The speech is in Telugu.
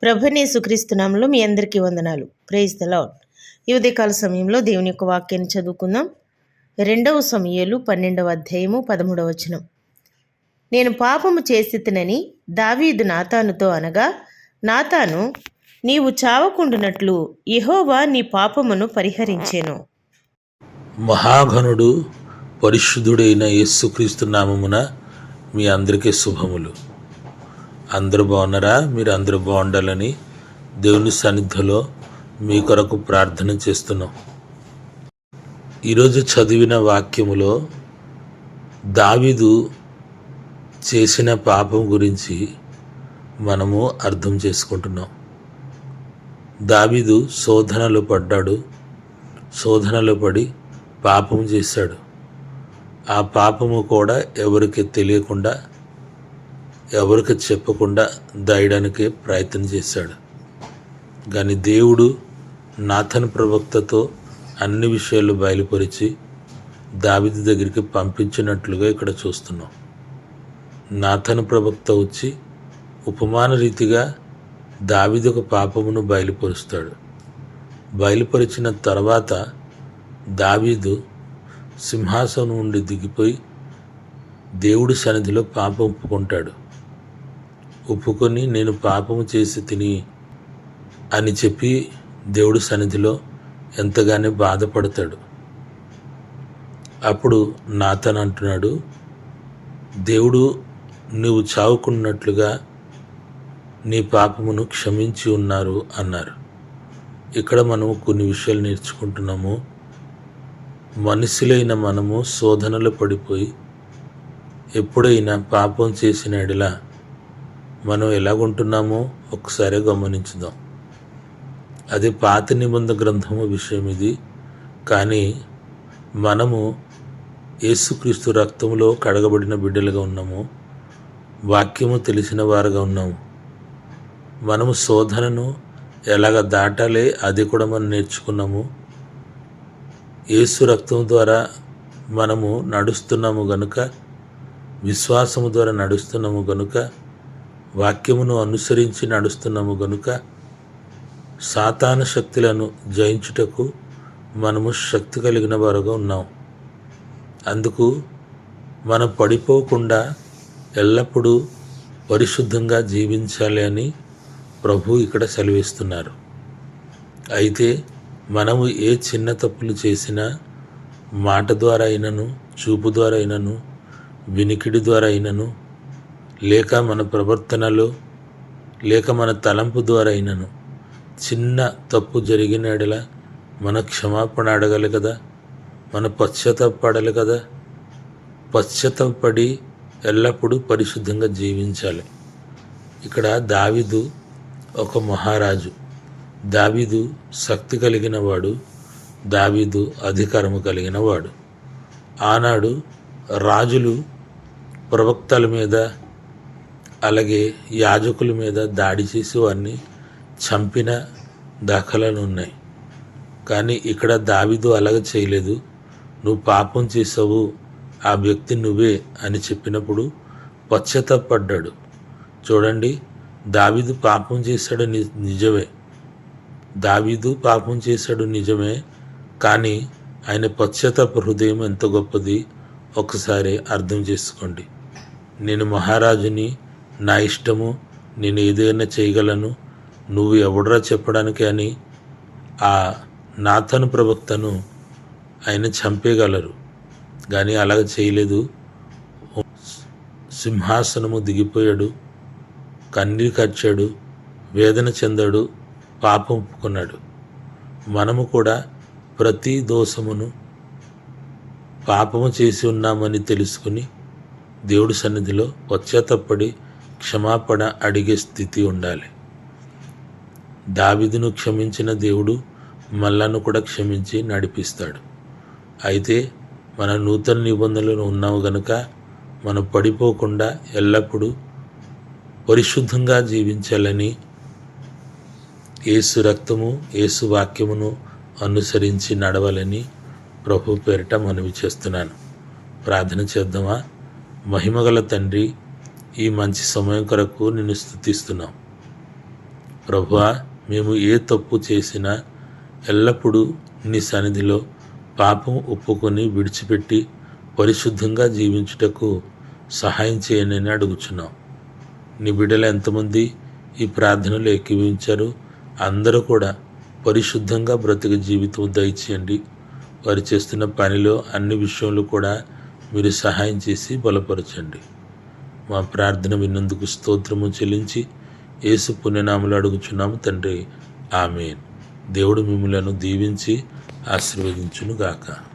ప్రభువైన యేసుక్రీస్తు నామములో మీ అందరికీ వందనాలు. Praise the Lord. ఈ ఉదయకాల సమయంలో దేవుని యొక్క వాక్యాన్ని చదువుకుందాం. 2 సమూయేలు 12వ అధ్యాయము 13వ వచనం. నేను పాపము చేసితినని దావీదు నాతానుతో అనగా, నాతాను, నీవు చావకుండునట్లు యెహోవా నీ పాపమును పరిహరించెను. మహాఘనుడు పరిశుద్ధుడైన యేసుక్రీస్తు నామమున మీ అందరికీ శుభములు. అందరూ బాగున్నారా? మీరు అందరూ బాగుండాలని దేవుని సన్నిధిలో మీ కొరకు ప్రార్థన చేస్తున్నాం. ఈరోజు చదివిన వాక్యములో దావీదు చేసిన పాపం గురించి మనము అర్థం చేసుకుంటున్నాం. దావీదు శోధనలో పడ్డాడు. శోధనలో పడి పాపం చేశాడు. ఆ పాపము కూడా ఎవరికి తెలియకుండా, ఎవరికి చెప్పకుండా దాయడానికి ప్రయత్నం చేశాడు. కానీ దేవుడు నాతాను ప్రవక్తతో అన్ని విషయాలు బయలుపరిచి దావీదు దగ్గరికి పంపించినట్లుగా ఇక్కడ చూస్తున్నాం. నాతాను ప్రవక్త వచ్చి ఉపమాన రీతిగా దావీదుకు పాపమును బయలుపరుస్తాడు. బయలుపరిచిన తర్వాత దావీదు సింహాసనం నుండి దిగిపోయి దేవుడి సన్నిధిలో పాపం ఒప్పుకొని నేను పాపము చేసి తిని అని చెప్పి దేవుడి సన్నిధిలో ఎంతగానో బాధపడతాడు. అప్పుడు నాతాను అంటున్నాడు, దేవుడు నువ్వు చావుకున్నట్లుగా నీ పాపమును క్షమించి ఉన్నారు అన్నారు. ఇక్కడ మనము కొన్ని విషయాలు నేర్చుకుంటున్నాము. మనుషులైన మనము శోధనలో పడిపోయి ఎప్పుడైనా పాపం చేసిన ఎడల మనం ఎలాగుంటున్నామో ఒకసారి గమనించుదాం. అది పాత నిబంధన గ్రంథము విషయం ఇది. కానీ మనము యేసుక్రీస్తు రక్తములో కడగబడిన బిడ్డలుగా ఉన్నాము. వాక్యము తెలిసిన వారుగా ఉన్నాము. మనము శోధనను ఎలాగ దాటాలి అది కూడా మనం నేర్చుకున్నాము. యేసు రక్తం ద్వారా మనము నడుస్తున్నాము గనుక, విశ్వాసము ద్వారా నడుస్తున్నాము గనుక, వాక్యమును అనుసరించి నడుస్తున్నాము గనుక సాతాను శక్తులను జయించుటకు మనము శక్తి కలిగిన వారుగా ఉన్నాం. అందుకు మనం పడిపోకుండా ఎల్లప్పుడూ పరిశుద్ధంగా జీవించాలి అని ప్రభు ఇక్కడ సెలవిస్తున్నారు. అయితే మనము ఏ చిన్న తప్పులు చేసినా, మాట ద్వారా అయినను, చూపు ద్వారా అయినను, వినికిడి ద్వారా అయినను, లేక మన ప్రవర్తనలో, లేక మన తలంపు ద్వారా అయినను చిన్న తప్పు జరిగిన ఎడల మన క్షమాపణ అడగాలి కదా, మన పశ్చాత్తాపడాలి కదా. పశ్చాత్తాపడి ఎల్లప్పుడూ పరిశుద్ధంగా జీవించాలి. ఇక్కడ దావీదు ఒక మహారాజు. దావీదు శక్తి కలిగిన వాడు. దావీదు అధికారము కలిగిన వాడు. ఆనాడు రాజులు ప్రవక్తల మీద, అలాగే యాజకుల మీద దాడి చేసి వారిని చంపిన దాఖలాలు ఉన్నాయి. కానీ ఇక్కడ దావీదు అలాగ చేయలేదు. నువ్వు పాపం చేసావు, ఆ వ్యక్తి నువ్వే అని చెప్పినప్పుడు పశ్చాత్తాపడ్డాడు. చూడండి, దావీదు పాపం చేశాడు నిజమే. దావీదు పాపం చేశాడు నిజమే. కానీ ఆయన పశ్చాత్తాప హృదయం ఎంత గొప్పది ఒకసారి అర్థం చేసుకోండి. నేను మహారాజుని, నా ఇష్టము, నేను ఏదైనా చేయగలను, నువ్వు ఎవడరా చెప్పడానికి అని ఆ నాతాను ప్రవక్తను ఆయన చంపేయగలరు. కానీ అలాగ చేయలేదు. సింహాసనము దిగిపోయాడు, కన్నీరు కార్చాడు, వేదన చెందాడు, పాపం ఒప్పుకున్నాడు. మనము కూడా ప్రతి దోషమును పాపము చేసి ఉన్నామని తెలుసుకుని దేవుడి సన్నిధిలో పశ్చాత్తాపడి క్షమాపణ అడిగే స్థితి ఉండాలి. దావీదును క్షమించిన దేవుడు మనలను కూడా క్షమించి నడిపిస్తాడు. అయితే మన నూతన నిబంధనలు ఉన్నాము గనుక మనం పడిపోకుండా ఎల్లప్పుడూ పరిశుద్ధంగా జీవించాలని యేసు రక్తము, యేసు వాక్యమును అనుసరించి నడవాలని ప్రభు పేరిట మనవి చేస్తున్నాను. ప్రార్థన చేద్దామా? మహిమగల తండ్రి, ఈ మంచి సమయం కొరకు నిన్ను స్తుతిస్తున్నాం. ప్రభువా, మేము ఏ తప్పు చేసినా ఎల్లప్పుడూ నీ సన్నిధిలో పాపం ఒప్పుకొని విడిచిపెట్టి పరిశుద్ధంగా జీవించుటకు సహాయం చేయనని అడుగుచున్నాం. నీ బిడ్డలు ఎంతమంది ఈ ప్రార్థనలు ఏకీవించారు? అందరూ కూడా పరిశుద్ధంగా బ్రతిక జీవితం దయచేయండి. వారు చేస్తున్న పనిలో అన్ని విషయంలో కూడా మీరు సహాయం చేసి బలపరచండి. మా ప్రార్థన విన్నందుకు స్తోత్రము చెల్లించి యేసు పుణ్యనామములో అడుగుచున్నాము తండ్రి, ఆమేన్. దేవుడు మిమ్ములను దీవించి ఆశీర్వదించును గాక.